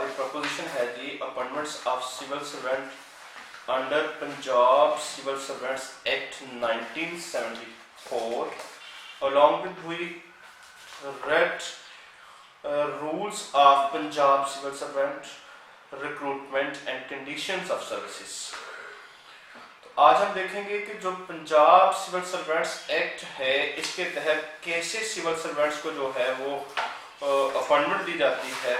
हमारी प्रपोजिशन है जी appointments of civil servant under Punjab civil servants act 1974 along with we read rules of Punjab civil servant recruitment and conditions of services। तो आज हम देखेंगे कि जो पंजाब सिविल सर्वेंट्स एक्ट है इसके तहत कैसे सिविल सर्वेंट्स को जो है वो अपॉइंटमेंट दी जाती है।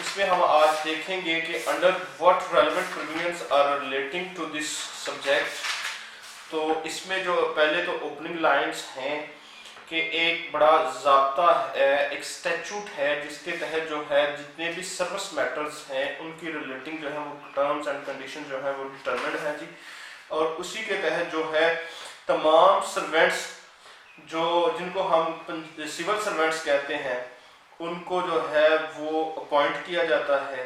इसमें हम आज देखेंगे कि under what relevant provisions are relating to this subject. तो इसमें जो पहले तो ओपनिंग लाइंस हैं कि एक बड़ा ज़ाब्ता है, एक स्टैट्यूट है जिसके तहत जो है जितने भी सर्विस मैटर्स हैं उनकी रिलेटिंग जो है वो टर्म्स एंड कंडीशन जो है वो डिटरमिन्ड है जी। और उसी के तहत जो है तमाम सर्वेंट्स जो जिनको हम सिविल सर्वेंट्स कहते हैं उनको जो है वो अपॉइंट किया जाता है।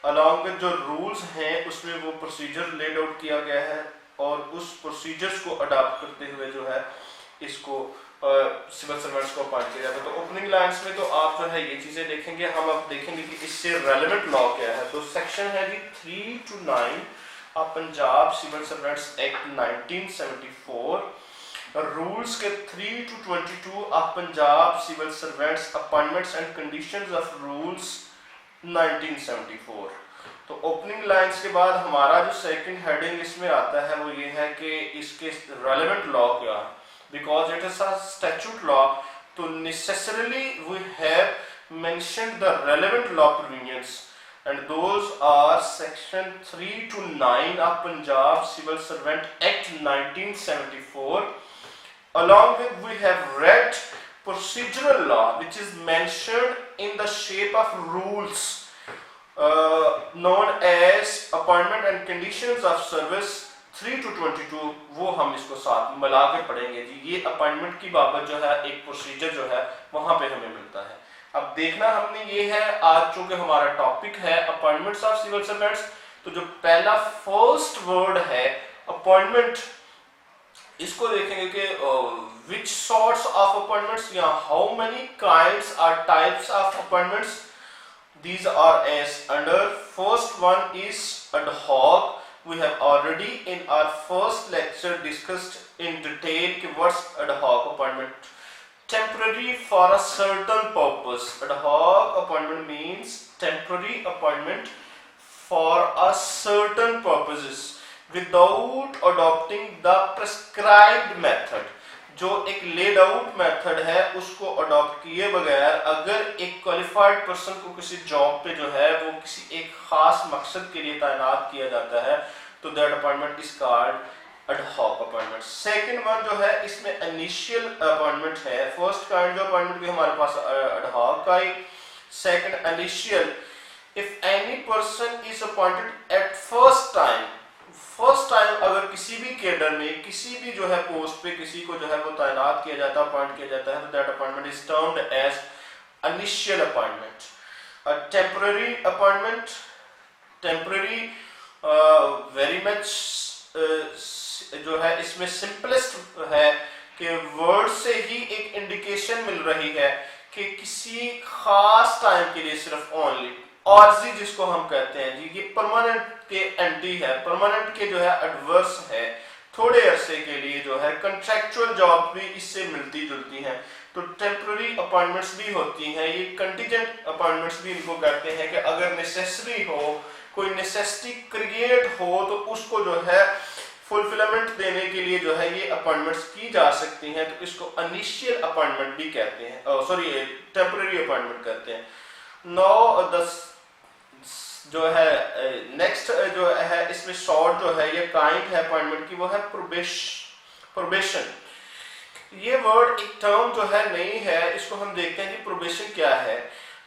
अलॉन्ग विद जो रूल्स हैं उसमें वो प्रोसीजर लेड आउट किया गया है और उस प्रोसीजर्स को अडॉप्ट करते हुए जो है इसको सिविल सर्वेंट्स को अपॉइंट किया जाता है। तो ओपनिंग लाइन्स में तो आप जो है ये चीज़ें देखेंगे। हम अब देखेंगे कि इससे रेलेवेंट लॉ क्या है। तो सेक्शन है जी 3 to 9 of Punjab civil servants act 1974, rules के 3 to 22 of Punjab civil servants appointments and conditions of rules 1974। तो ओपनिंग लाइंस के बाद हमारा जो सेकंड हेडिंग इसमें आता है वो ये है कि इसके रेलेवेंट लॉ क्या है। Because it is a statute law तो necessarily we have mentioned the relevant law provisions and those are section 3 to 9 of Punjab Civil Servant Act 1974. Along with we have read procedural law which is mentioned in the shape of rules known as appointment and conditions of service 3 to 22। वो हम इसको साथ मिला के पढ़ेंगे जी। ये appointment की बाबत जो है एक प्रोसीजर जो है वहां पे हमें मिलता है। अब देखना हमने ये है आज चूंकि हमारा टॉपिक है अपॉइंटमेंट्स ऑफ सिविल सर्वेंट्स, तो जो पहला फर्स्ट वर्ड है अपॉइंटमेंट इसको देखेंगे कि विच सॉर्ट्स ऑफ अपॉइंटमेंट्स या how many kinds are types of appointments. These are as under first one is ad hoc. We have already in our first lecture discussed in detail कि what's ad hoc appointment। Temporary for a certain purpose। Ad hoc appointment means temporary appointment for a certain purposes without adopting the prescribed method। जो एक laid out method है उसको adopt किए बगैर अगर एक qualified person को किसी जॉब पे जो है वो किसी एक खास मकसद के लिए तैनात किया जाता है तो that appointment is called ad hoc appointment. Second one जो है इसमें इनिशियल अपॉइंटमेंट है। फर्स्ट काइंड जो अपॉइंटमेंट भी हमारे पास एड हॉक का ही, second initial. If any person is appointed at first time अगर किसी भी कैडर में किसी भी जो है पोस्ट पे किसी को जो है वो तैनात किया जाता है अपॉइंट किया जाता है तो that appointment is termed as initial appointment. Temporary appointment, temporary very much जो है इसमें सिंपलेस्ट है कि वर्ड से ही एक इंडिकेशन मिल रही है कि किसी खास टाइम के लिए सिर्फ ओनली। आर्जी जिसको हम कहते हैं जी ये परमानेंट के एंटी है, परमानेंट के जो है एडवर्स है। थोड़े अरसे के लिए जो है कंट्रैक्चुअल जॉब भी इससे मिलती जुलती हैं। तो टेम्पररी अपॉइंटमेंट्स भी होती हैं। ये कंटीजेंट अपॉइंटमेंट्स भी इनको कहते हैं कि अगर नेसेसरी हो, कोई नेसेसिटी क्रिएट हो तो उसको जो है फुलफिलमेंट देने के लिए जो है ये अपॉइंटमेंट्स की जा सकती हैं। तो इसको इनिशियल अपॉइंटमेंट भी कहते हैं, सॉरी टेम्पररी अपॉइंटमेंट कहते हैं। नो जो है नेक्स्ट जो है इसमें शॉर्ट जो है ये काइंड है अपॉइंटमेंट की वो है प्रोबेशन। ये वर्ड एक टर्म जो है नहीं है, इसको हम देखते हैं कि प्रोबेशन क्या है।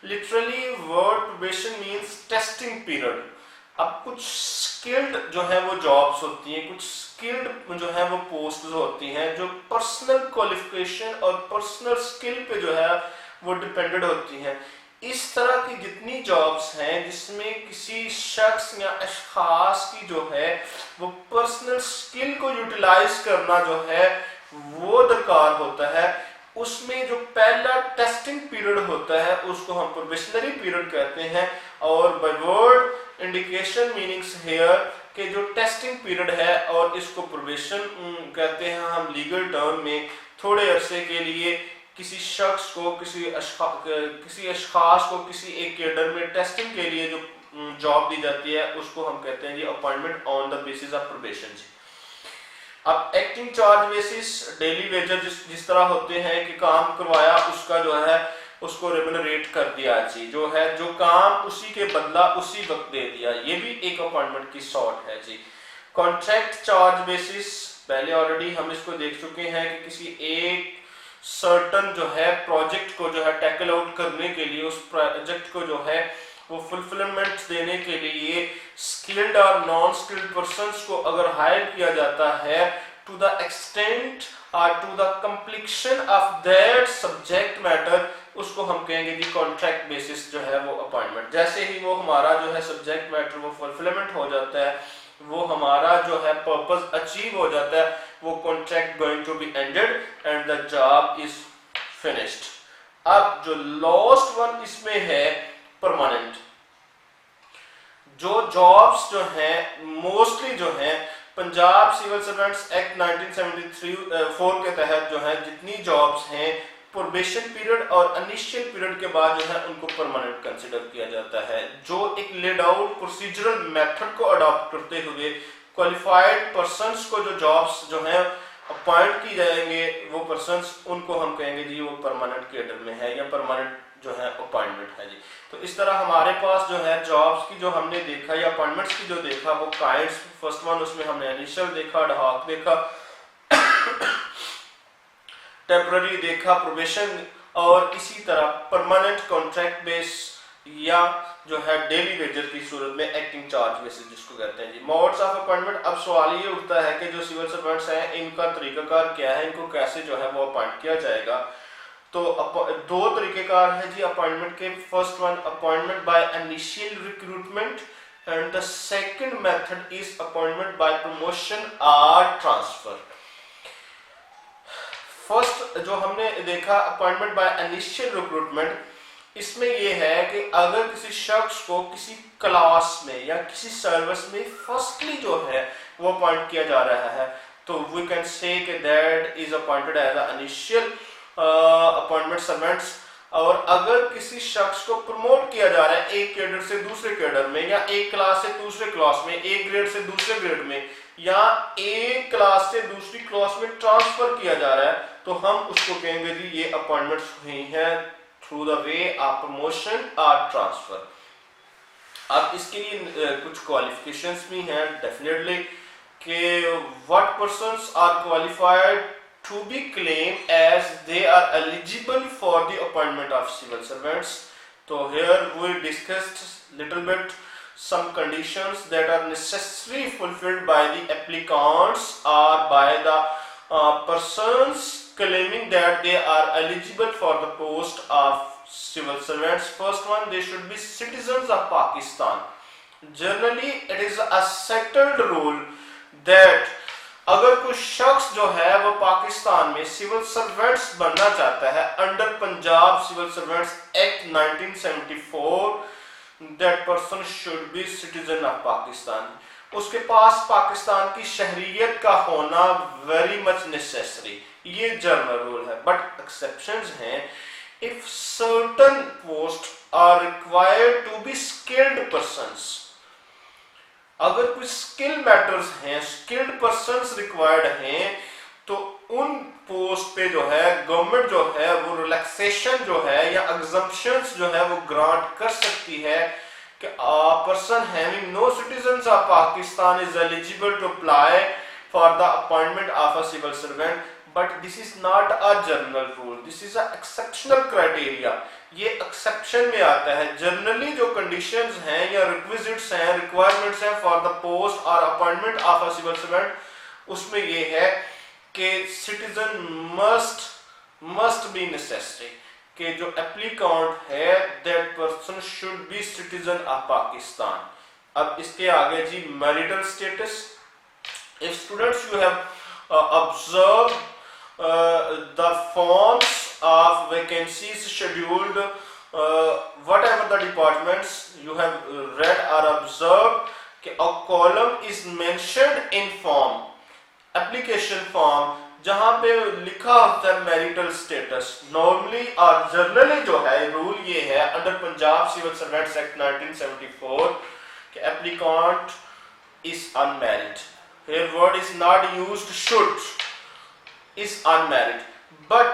Literally word probation means testing period. अब कुछ स्किल्ड जो है वो जॉब्स होती हैं, कुछ स्किल्ड जो है वो पोस्ट होती हैं जो पर्सनल क्वालिफिकेशन और पर्सनल स्किल पे जो है वो डिपेंडेंट होती हैं। इस तरह की जितनी जॉब्स हैं जिसमें किसी शख्स या अशखास की जो है वो पर्सनल स्किल को यूटिलाइज करना जो है वो दरकार होता है, उसमें जो पहला टेस्टिंग पीरियड होता है उसको हम प्रोबेशनरी पीरियड कहते हैं, और by word indication meanings here के जो टेस्टिंग पीरियड है और इसको प्रोबेशन कहते हैं हम लीगल टर्म में। थोड़े अरसे के लिए किसी शख्स को, किसी अशखास को किसी एक कैडर में टेस्टिंग के लिए जो जॉब दी जाती है उसको हम कहते हैं जी appointment on the basis of probation जी। अब acting charge basis daily wager जिस तरह होते हैं कि काम करवाया उसका जो है उसको रेम्यूनरेट कर दिया जी, जो है जो काम उसी के बदला उसी वक्त दे दिया, ये भी एक अपॉइंटमेंट की सॉर्ट है जी। कॉन्ट्रैक्ट चार्ज बेसिस पहले ऑलरेडी हम इसको देख चुके हैं कि किसी एक सर्टन जो है प्रोजेक्ट को जो है टैकल आउट करने के लिए, उस प्रोजेक्ट को जो है वो फुलफिलमेंट देने के लिए स्किल्ड और नॉन स्किल्ड पर्संस को अगर हायर किया जाता है टू द एक्सटेंट और to the completion of that subject matter, उसको हम कहेंगे जी कॉन्ट्रैक्ट बेसिस जो है वो अपॉइंटमेंट। जैसे ही वो हमारा जो है सब्जेक्ट मैटर वो फुलफिलमेंट हो जाता है, वो हमारा जो है पर्पस अचीव हो जाता है, वो contract going to be ended and the job is finished. अब जो लास्ट वन इसमें है परमानेंट। जो जॉब्स जो हैं मोस्टली जो हैं पंजाब सिविल सर्वेंट्स एक्ट 1973 के तहत जो है जितनी जॉब्स हैं प्रोबेशन पीरियड और इनिशियल पीरियड के बाद जो है उनको परमानेंट कंसीडर किया जाता है। जो एक लेड आउट प्रोसीजरल मेथड को अडॉप्ट करते हुए क्वालिफाइड पर्संस को जो जॉब्स जो है अपॉइंट की जाएंगे वो पर्संस, उनको हम कहेंगे जी वो परमानेंट कैडर में है या परमानेंट जो है अपॉइंटमेंट है जी। तो इस तरह हमारे पास जो है जॉब्स की जो हमने देखा या अपॉइंटमेंट्स की जो देखा वो काइंड्स, फर्स्ट वन उसमें हमने इनिशियल देखा, एडहॉक देखा, टेम्पररी देखा, प्रोबेशन, और इसी तरह परमानेंट कॉन्ट्रैक्ट बेस या जो है डेली वेजर की सूरत में एक्टिंग चार्ज बेसिस जिसको कहते हैं जी। मोड्स ऑफ अपॉइंटमेंट, अब सवाल ये उठता है कि जो सिविल सर्वेंट्स हैं इनका तरीकाकार क्या है, इनको कैसे जो है वो अपॉइंट किया जाएगा। तो दो तरीकेकार है जी अपॉइंटमेंट के। First one appointment by initial recruitment and the second method is appointment by promotion और ट्रांसफर। फर्स्ट जो हमने देखा अपॉइंटमेंट बाय इनिशियल रिक्रूटमेंट, इसमें यह है कि अगर किसी शख्स को किसी क्लास में या किसी सर्विस में फर्स्टली जो है वो अपॉइंट किया जा रहा है तो वी कैन से कि that is appointed as a initial appointment servants. और अगर किसी शख्स को प्रमोट किया जा रहा है एक कैडर से दूसरे कैडर में या एक क्लास से दूसरे क्लास में, एक ग्रेड से दूसरे ग्रेड में, या एक क्लास से दूसरी क्लास में ट्रांसफर किया जा रहा है तो हम उसको कहेंगे जी ये अपॉइंटमेंट्स हुई हैं through the way of promotion और ट्रांसफर। अब इसके लिए कुछ क्वालिफिकेशंस भी हैं डेफिनेटली कि what persons are qualified to be claimed as they are eligible for the appointment of civil servants. So here we discussed little bit some conditions that are necessarily fulfilled by the applicants or by the persons claiming that they are eligible for the post of civil servants. First one, they should be citizens of Pakistan. Generally it is a settled rule that अगर कोई शख्स जो है वो पाकिस्तान में civil servants बनना चाहता है under Punjab civil servants act 1974, that person should be citizen of Pakistan. उसके पास पाकिस्तान की शहरियत का होना वेरी मच नेसेसरी, ये जनरल रूल है। बट एक्सेप्शंस हैं, if certain post are required to be skilled persons, अगर कुछ स्किल मैटर्स हैं, स्किल्ड पर्संस रिक्वायर्ड हैं, तो उन पोस्ट पे जो है गवर्नमेंट जो है वो रिलैक्सेशन जो है या एग्जम्पशंस जो है वो ग्रांट कर सकती है कि a person having no citizens of Pakistan is eligible to apply for the appointment of a civil servant, but this is not a general rule, this is a exceptional criteria। ये exception में आता है। Generally जो conditions हैं या requisites हैं, requirements हैं for the post और appointment of a civil servant, उसमें ये है कि सिटीजन मस्ट बी नेसेसरी, कि जो एप्लीकांट है that person should be citizen of Pakistan. अब इसके आगे जी marital status. If students you have observe the forms of vacancies scheduled whatever the departments you have read or observed, a column is mentioned in form, application form, जहां पे लिखा होता है marital status. Normally और generally जो है rule ये है under Punjab civil servants act 1974 कि applicant is unmarried. Here word is not used should, is unmarried, but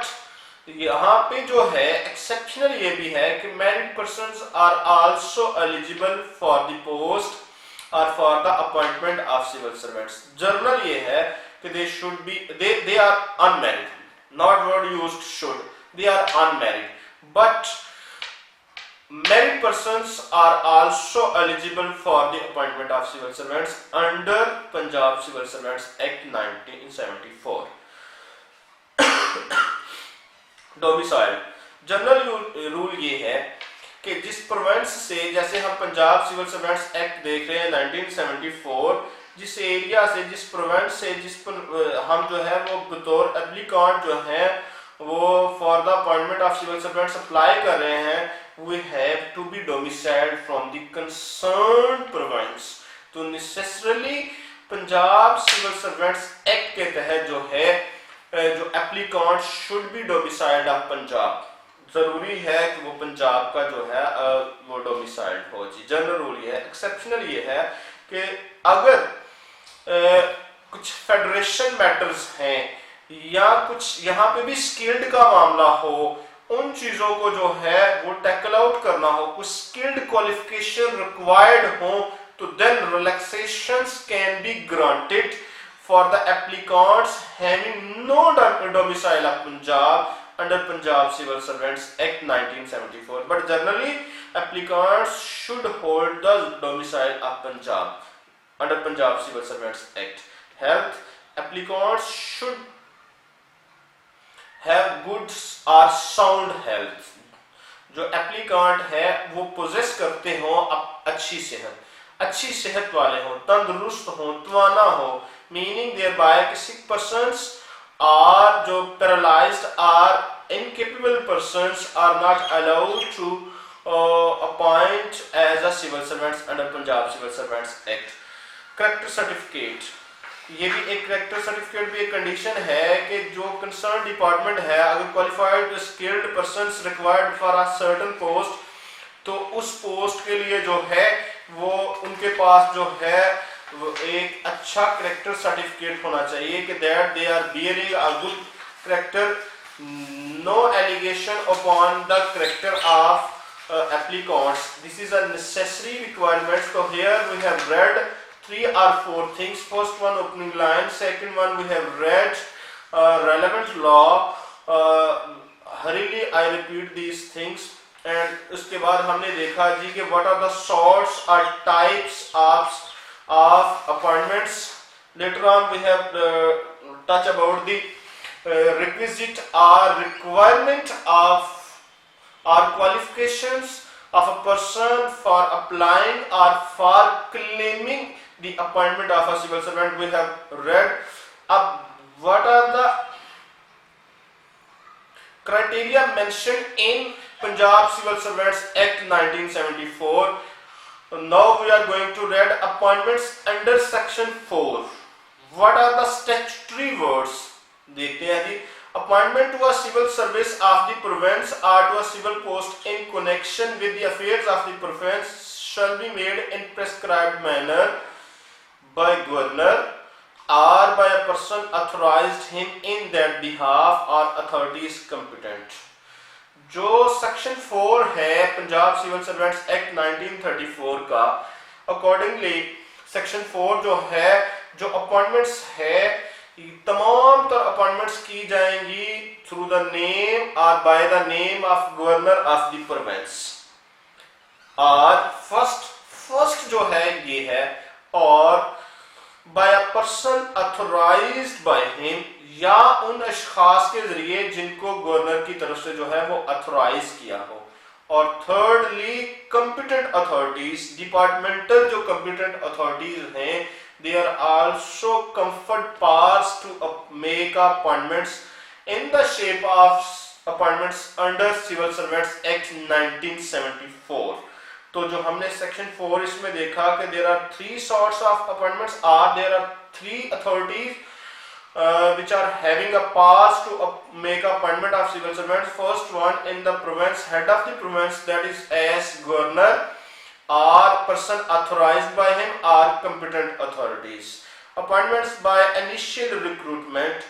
यहाँ पे जो है एक्सेप्शनल ये भी है कि married persons are also eligible for the post और for the appointment of civil servants. General ये है कि they should be they are unmarried, not word used should, they are unmarried, but married persons are also eligible for the appointment of civil servants under Punjab Civil Servants Act 1974. Domicile general rule ये है कि जिस province से, जैसे हम Punjab civil servants act देख रहे हैं 1974, जिस एरिया से, जिस प्रोविंस से, जिस पर हम जो है वो बतौर एप्लीकेंट जो है वो for the appointment of civil servants apply कर रहे हैं, we have to be domiciled from the concern province. तो necessarily Punjab civil servants act के तहत जो है जो applicant should be domiciled of Punjab, जरूरी है कि वो पंजाब का जो है वो डोमिसाइल्ड हो जी। जनरल रूल ये है। एक्सेप्शनल ये है कि अगर कुछ फेडरेशन मैटर्स हैं या कुछ यहाँ पे भी स्किल्ड का मामला हो, उन चीजों को जो है वो टैकल आउट करना हो, कुछ स्किल्ड क्वालिफिकेशन रिक्वायर्ड हो, तो then relaxations can be granted for the applicants having no domicile of Punjab under Punjab Civil Servants Act 1974, but generally applicants should hold the domicile of Punjab under Punjab Civil Servants Act. Health applicants should have good or sound health. जो applicant है वो poses करते हो अच्छी सेहत वाले हो, तंदुरुस्त हो, तवाना हो, मीनिंग देयर बाय कि सिक पर्सन्स और जो पैरालाइज्ड और incapable persons are not allowed to appoint as a civil servants under Punjab Civil Servants Act. Character certificate, ये भी एक character certificate भी एक condition है कि जो concerned department है अगर qualified skilled persons required for a certain post, तो उस post के लिए जो है वो उनके पास जो है वो एक अच्छा character certificate होना चाहिए कि that they are bearing a good character, no allegation upon the character of applicants. This is a necessary requirement. So here we have read 3 or 4 things. First one opening line, second one we have read relevant law. Hurriedly I repeat these things, and उसके बाद हमने देखा जी कि what are the sorts or types of appointments. Later on we have touched about the requisite or requirement of or qualifications of a person for applying or for claiming the appointment of a civil servant. We have read what are the criteria mentioned in Punjab Civil Servants Act 1974. Now we are going to read appointments under section 4. What are the statutory words? देखते हैं जी। Appointment to a civil service of the province और to a civil post in connection with the affairs of the province shall be made in prescribed manner by governor or by a person authorized him in that behalf or authorities competent. जो section 4 है Punjab civil servants act 1934 का, accordingly section 4 जो है जो appointments है तमाम तर appointments की जाएंगी थ्रू द नेम और by the name of governor of the province. और फर्स्ट जो है ये है और by a person authorised by him, या उन अशखास के जरिए जिनको गवर्नर की तरफ से जो है वो अथोराइज किया हो। और थर्डली कंपिटेंट अथॉरिटीज, डिपार्टमेंटल जो कंपिटेंट अथॉरिटीज हैं, they are also conferred powers to make appointments in the shape of appointments under civil servants act 1974। तो जो हमने सेक्शन 4 इसमें देखा कि there are three sorts of appointments, there are three authorities which are having a pass to make appointment of civil servants. First one in the province, head of the province, that is as governor or person authorized by him or competent authorities. Appointments by initial recruitment.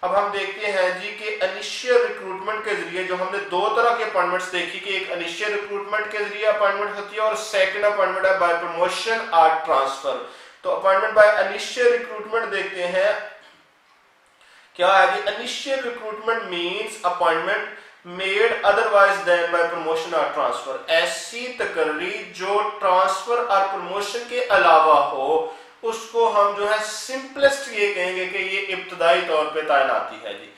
अब हम देखते हैं जी कि initial recruitment के जरिए जो हमने दो तरह के अपॉइंटमेंट्स देखी कि एक इनिशियल रिक्रूटमेंट के जरिए अपॉइंटमेंट होती है और सेकंड अपॉइंटमेंट है बाय प्रमोशन और ट्रांसफर। तो अपॉइंटमेंट बाय इनिशियल रिक्रूटमेंट देखते हैं क्या है जी। Initial recruitment means appointment made otherwise than by promotion और ट्रांसफर। ऐसी तकर्री जो ट्रांसफर और प्रमोशन के अलावा हो उसको हम जो है सिंपलेस्ट ये कहेंगे कि ये इब्तदाई तौर पे तैनाती है जी,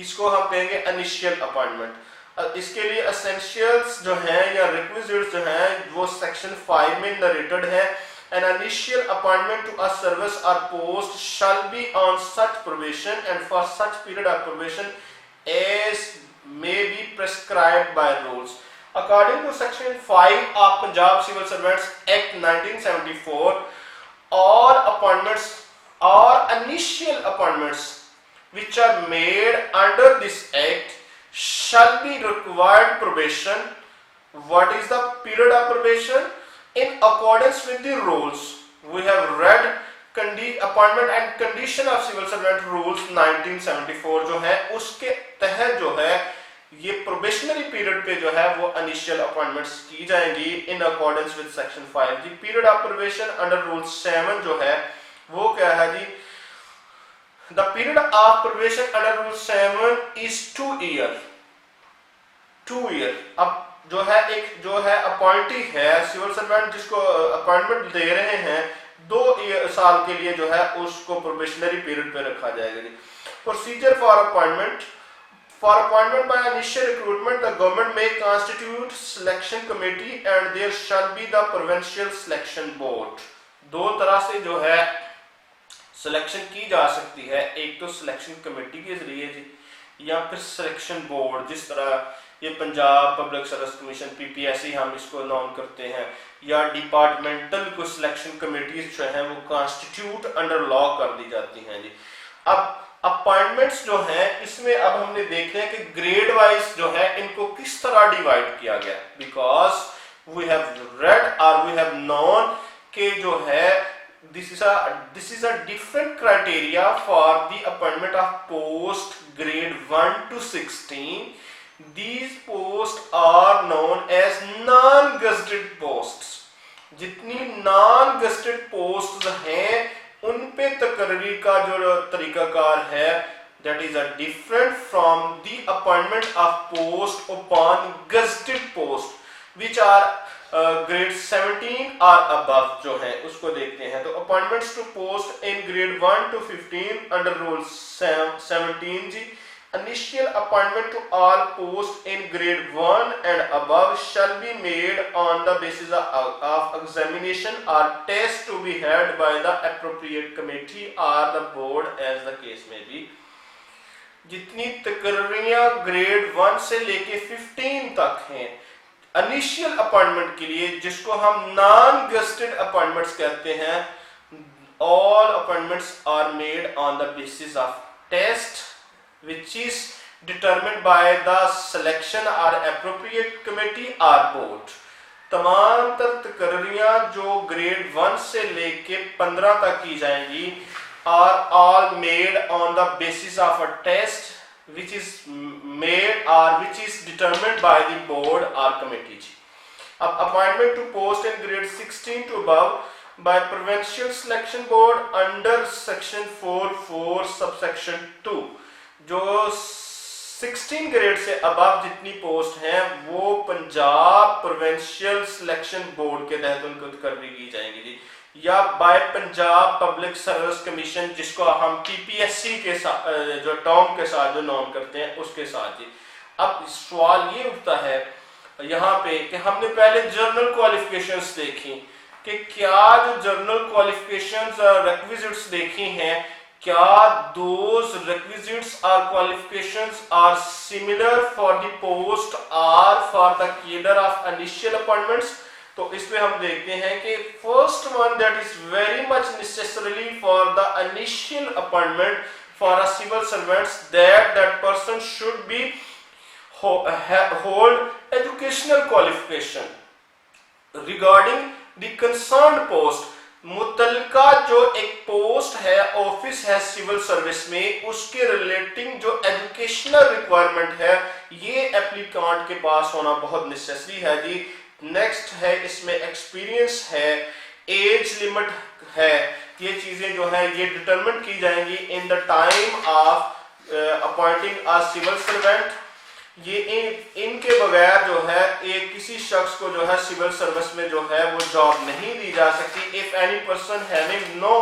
इसको हम कहेंगे इनिशियल अपॉइंटमेंट। इसके लिए एसेंशियल्स जो हैं या रिक्विजिट्स जो हैं वो सेक्शन 5 में नरेटेड है। An initial appointment to a service or post shall be on such probation and for such period of probation as may be prescribed by rules. According to section 5 of Punjab Civil Servants Act 1974, all appointments or initial appointments which are made under this act shall be required probation. What is the period of probation? In accordance with the rules, we have read appointment and condition of civil servant rules 1974 जो है उसके तहत जो है ये probationary period पे जो है वो इनिशियल अपॉइंटमेंट्स की जाएंगी in accordance with section 5। The period of probation under rule 7 जो है वो क्या है जी। The period of probation under rule 7 is 2 year. 2 year. अब जो है एक जो है अपॉइंटी है सिविल सर्वेंट जिसको अपॉइंटमेंट दे रहे हैं 2 साल के लिए जो है उसको प्रोबेशनरी पीरियड पे रखा जाएगा। Procedure for appointment by initial recruitment, the government may constitute selection committee and there shall be the provincial selection board। दो तरह से जो है सिलेक्शन की जा सकती है, एक तो सिलेक्शन कमेटी के जरिए या फिर सिलेक्शन बोर्ड, जिस तरह ये Punjab public service commission PPSC हम इसको नाउन करते हैं, या डिपार्टमेंटल को सिलेक्शन कमेटीज जो है वो कॉन्स्टिट्यूट अंडर लॉ कर दी जाती हैं जी। अब अपॉइंटमेंट्स जो हैं इसमें अब हमने देखना है कि ग्रेड वाइज जो है इनको किस तरह डिवाइड किया गया, बिकॉज वी हैव रेड और वी हैव नोन कि जो है this is a different criteria for the appointment of post grade 1 to 16. These posts are known as non-gazetted posts। जितनी non-gazetted posts हैं उन पे तकर्री का जो तरीकाकार है that is a different from the appointment of post upon gazetted post which are grade 17 और above जो है उसको देखते हैं। तो appointments to post in grade 1 to 15 under rule 17 जी। Initial appointment to all posts in grade 1 and above shall be made on the basis of examination or test to be held by the appropriate committee or the board as the case may be। जितनी तकर्रियां grade 1 से लेके 15 तक हैं initial appointment के लिए, जिसको हम non gazetted appointments कहते हैं, all appointments are made on the basis of test which is determined by the selection or appropriate committee or board। तमाम तकर्रियां जो ग्रेड 1 से लेके 15 तक की जाएंगी are all made on the basis of a test which is made or which is determined by the board or committee। अब appointment to post in grade 16 to above by provincial selection board under section 4 subsection 2। जो 16 grade से above जितनी post हैं वो Punjab provincial selection board के तहत उनको तकर्री की जाएंगी जी, या by Punjab public service commission जिसको हम पीपीएससी के साथ जो टर्म के साथ जो नाम करते हैं उसके साथ जी। अब सवाल ये उठता है यहाँ पे कि हमने पहले जर्नल क्वालिफिकेशंस देखी कि क्या जो जर्नल क्वालिफिकेशंस रिक्विजिट्स देखी हैं क्या those requisites or qualifications are similar for the post or for the cadre of initial appointments? तो इसमें हम देखते हैं कि first one that is very much necessarily for the initial appointment for a civil servants that person should be hold educational qualification regarding the concerned post। मुतलका जो एक post है, ऑफिस है सिविल सर्विस में, उसके रिलेटिंग जो educational requirement है ये एप्लीकांट के पास होना बहुत नेसेसरी है जी। नेक्स्ट है इसमें एक्सपीरियंस है, एज लिमिट है, ये चीजें जो है ये डिटरमिन की जाएंगी in the time of appointing a civil servant. ये इनके बगैर जो है एक किसी शख्स को जो है सिविल सर्विस में जो है वो जॉब नहीं दी जा सकती। If any person having no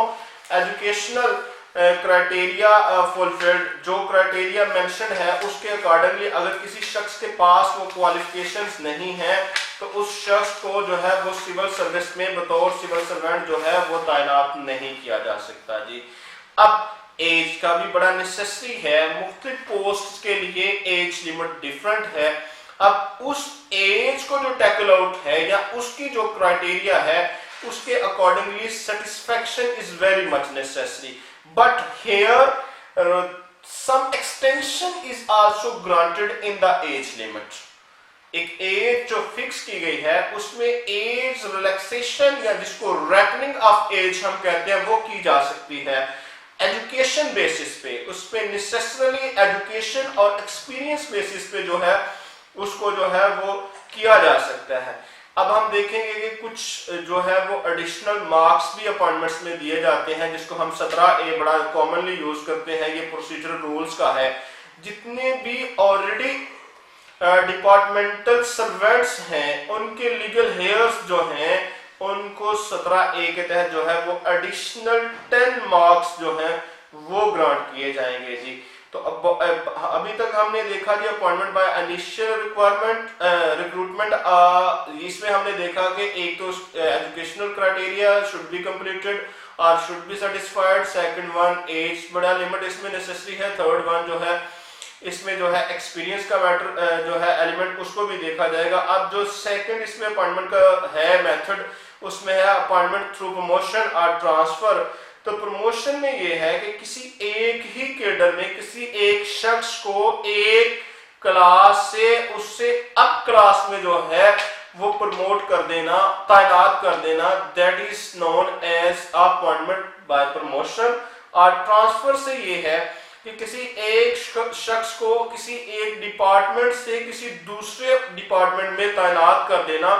educational criteria fulfilled, जो क्राइटेरिया मेंशन है उसके अकॉर्डिंगली अगर किसी शख्स के पास वो क्वालिफिकेशंस नहीं है तो उस शख्स को जो है वो सिविल सर्विस में बतौर सिविल सर्वेंट जो है वो तैनात नहीं किया जा सकता जी। अब एज का भी बड़ा नेसेसरी है, मुख्तलिफ पोस्ट के लिए एज लिमिट डिफरेंट है। अब उस एज को जो टैकल आउट है या उसकी जो क्राइटेरिया है उसके accordingly satisfaction is very much necessary, but here some extension is also granted in the age limit. एक एज जो फिक्स की गई है उसमें एज रिलैक्सेशन या जिसको रैपनिंग ऑफ एज हम कहते हैं वो की जा सकती है एजुकेशन बेसिस पे। उस पे नेसेसरली एजुकेशन और एक्सपीरियंस बेसिस पे जो है उसको जो है वो किया जा सकता है। अब हम देखेंगे कि कुछ जो है वो एडिशनल मार्क्स भी अपॉइंटमेंट्स में दिए जाते हैं जिसको हम 17A बड़ा कॉमनली यूज करते हैं, ये प्रोसीजरल रूल्स का है। जितने भी ऑलरेडी डिपार्टमेंटल सर्वेंट्स हैं उनके लीगल हेयर्स जो हैं उनको 17A के तहत जो है वो एडिशनल 10 मार्क्स जो हैं वो ग्रांट किए जाएंगे जी। तो अब अभी तक हमने देखा जी appointment by initial requirement recruitment, इसमें हमने देखा कि एक तो educational criteria should be completed और should be satisfied, second one age बड़ा लिमिट इसमें नेसेसरी है, थर्ड वन जो है इसमें जो है एक्सपीरियंस का मैटर जो है एलिमेंट उसको भी देखा जाएगा। अब जो सेकंड इसमें अपॉइंटमेंट का है मेथड उसमें है अपॉइंटमेंट थ्रू प्रमोशन और ट्रांसफर। तो प्रमोशन में ये है कि किसी एक ही कैडर में किसी एक शख्स को एक क्लास से उससे अप क्लास में जो है वो प्रमोट कर देना, तैनात कर देना, that is known as appointment by promotion. और ट्रांसफर से ये है कि किसी एक शख्स को किसी एक डिपार्टमेंट से किसी दूसरे डिपार्टमेंट में तैनात कर देना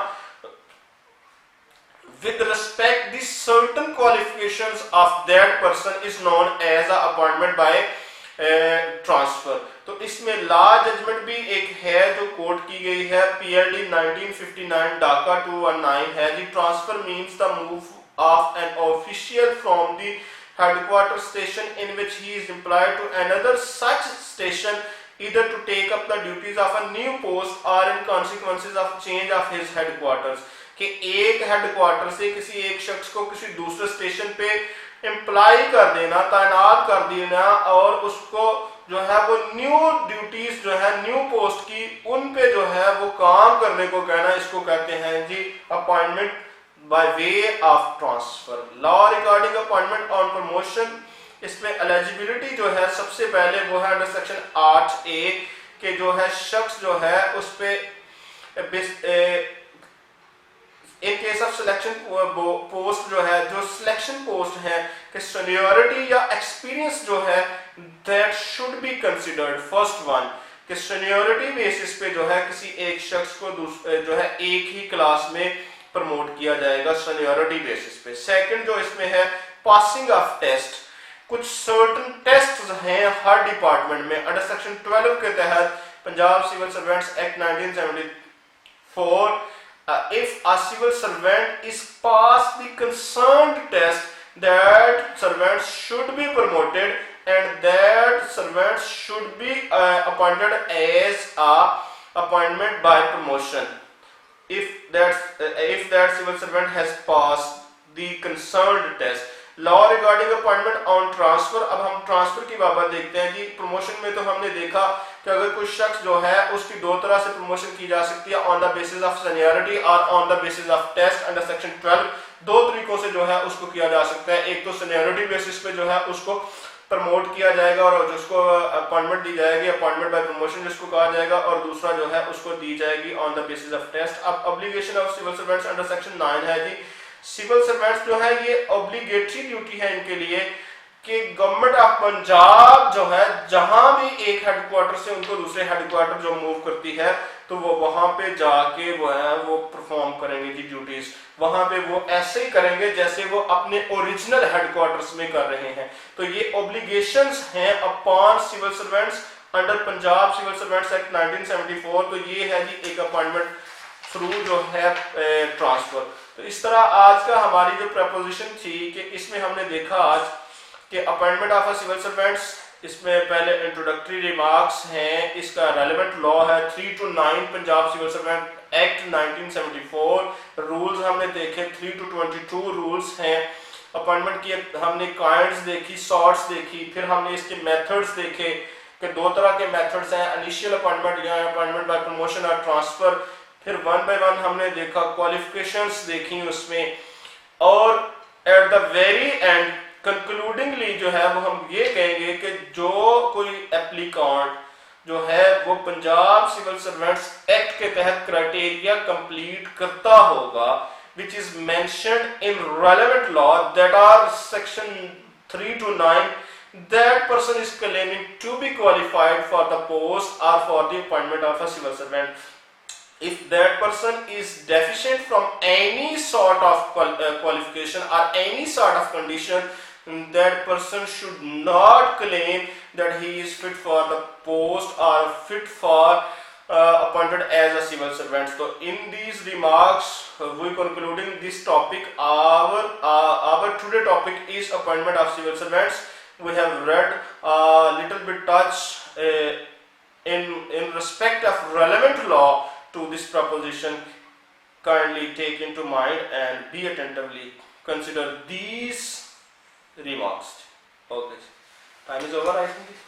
with respect the certain qualifications of that person is known as a appointment by transfer। तो इसमें लॉ जजमेंट भी एक है जो कोट की गई है, PLD 1959 डाका 219 है जी। Transfer means the move of an official from the headquarter station in which he is employed to another such station either to take up the duties of a new post or in consequences of change of his headquarters। कि एक headquarter से किसी एक शख्स को किसी दूसरे station पे एम्प्लॉय कर देना, तैनात कर देना और उसको जो है वो न्यू ड्यूटीज जो है न्यू पोस्ट की उन पे जो है वो काम करने को कहना, इसको कहते हैं जी appointment by way of transfer। law regarding appointment on promotion, इसमें eligibility जो है सबसे पहले वो है अंडर सेक्शन 8A के जो है शख्स जो है उस पे in case of selection post जो है जो सिलेक्शन पोस्ट है कि सीनियरिटी या एक्सपीरियंस जो है that should be considered. First one कि सीनियरिटी बेसिस पे जो है किसी एक शख्स को जो है एक ही क्लास में प्रमोट किया जाएगा सीनियरिटी बेसिस पे। सेकंड जो इसमें है पासिंग ऑफ टेस्ट, कुछ सर्टेन टेस्ट हैं हर डिपार्टमेंट में अंडर सेक्शन 12 के तहत Punjab civil servants act 1974। if a civil servant is passed the concerned test, that servant should be promoted and that servant should be appointed as a appointment by promotion if that civil servant has passed the concerned test। Law regarding appointment on transfer. अब हम transfer की बाबत देखते हैं जी। Promotion में तो हमने देखा कि अगर कोई शख्स जो है उसकी दो तरह से प्रमोशन की जा सकती है, on the basis of seniority और on the basis of test under section 12। दो तरीकों से जो है उसको किया जा सकता है। एक तो सीनियरिटी बेसिस पे जो है उसको प्रमोट किया जाएगा और जिसको अपॉइंटमेंट दी जाएगी, अपॉइंटमेंट बाय प्रमोशन जिसको कहा जाएगा, और दूसरा जो है उसको दी जाएगी on the basis of test. अब obligation of civil servants under section 9 है जी। सिविल सर्वेंट्स जो है ये ऑब्लिगेटरी ड्यूटी है इनके लिए कि गवर्नमेंट ऑफ पंजाब जो है जहां भी एक हेडक्वार्टर से उनको दूसरे हेडक्वार्टर जो मूव करती है तो वो वहां पे जाके वो है वो परफॉर्म करेंगे जी ड्यूटीज। वहां पे वो ऐसे ही करेंगे जैसे वो अपने ओरिजिनल हेडक्वार्टर्स में कर रहे हैं। तो ये ऑब्लिगेशंस हैं upon civil servants under Punjab civil servants act 1974। तो ये है जी एक अपॉइंटमेंट थ्रू जो है ट्रांसफर। तो इस तरह आज का हमारी जो प्रपोजिशन थी कि इसमें हमने देखा आज कि appointment of a civil servants, इसमें पहले इंट्रोडक्टरी रिमार्क्स हैं, इसका रेलेवेंट लॉ है 3 to 9 Punjab civil servant act 1974। Rules हमने देखे 3 to 22 रूल्स हैं अपॉइंटमेंट की। हमने काइंड्स देखी, सॉर्ट्स देखी, फिर हमने इसके मेथड्स देखे कि दो तरह के मेथड्स हैं, इनिशियल अपॉइंटमेंट या अपॉइंटमेंट बाय प्रमोशन और ट्रांसफर। फिर वन बाय वन हमने देखा, क्वालिफिकेशंस देखी उसमें, और एट द वेरी एंड कंक्लूडिंगली जो है वो हम ये कहेंगे कि जो कोई एप्लीकांट जो है वो पंजाब सिविल सर्वेंट्स एक्ट के तहत क्राइटेरिया कंप्लीट करता होगा which is mentioned in relevant law that are section 3 to 9, that person is claiming to be qualified for the post or for the appointment of a civil servant. If that person is deficient from any sort of qualification or any sort of condition, that person should not claim that he is fit for the post or fit for appointed as a civil servant. So in these remarks we concluding this topic. Our today topic is appointment of civil servants. We have read a little bit touch in respect of relevant law to this proposition. Kindly take into mind and be attentively consider these remarks. Okay, time is over, I think.